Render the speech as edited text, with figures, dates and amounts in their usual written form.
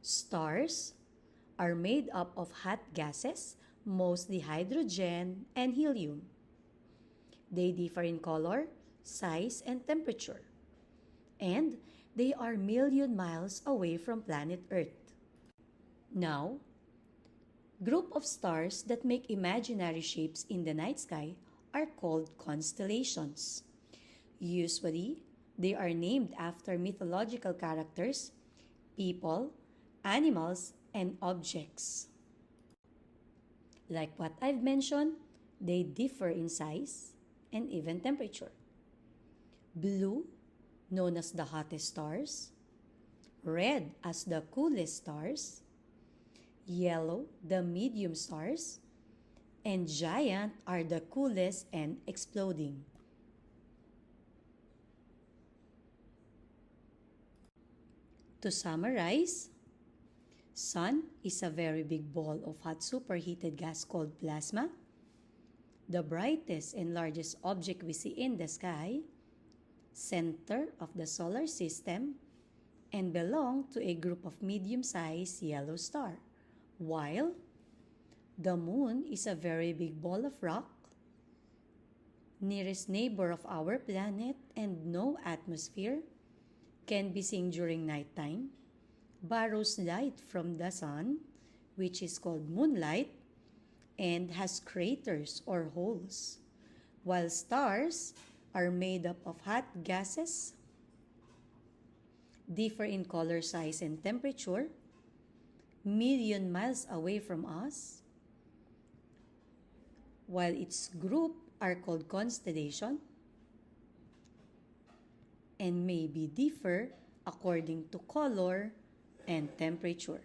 Stars are made up of hot gases, mostly hydrogen and helium. They differ in color, size, and temperature. And they are million miles away from planet Earth. Now, group of stars that make imaginary shapes in the night sky are called constellations. Usually, they are named after mythological characters, people, animals, and objects. Like what I've mentioned, they differ in size and even temperature. Blue, known as the hottest stars, red as the coolest stars, yellow, the medium stars, and giant are the coolest and exploding. To summarize, Sun is a very big ball of hot superheated gas called plasma, the brightest and largest object we see in the sky, center of the solar system, and belong to a group of medium-sized yellow star, while the moon is a very big ball of rock, nearest neighbor of our planet and no atmosphere, can be seen during nighttime, borrows light from the sun, which is called moonlight, and has craters or holes, while stars are made up of hot gases, differ in color, size, and temperature, million miles away from us, while its group are called constellation, and maybe differ according to color and temperature.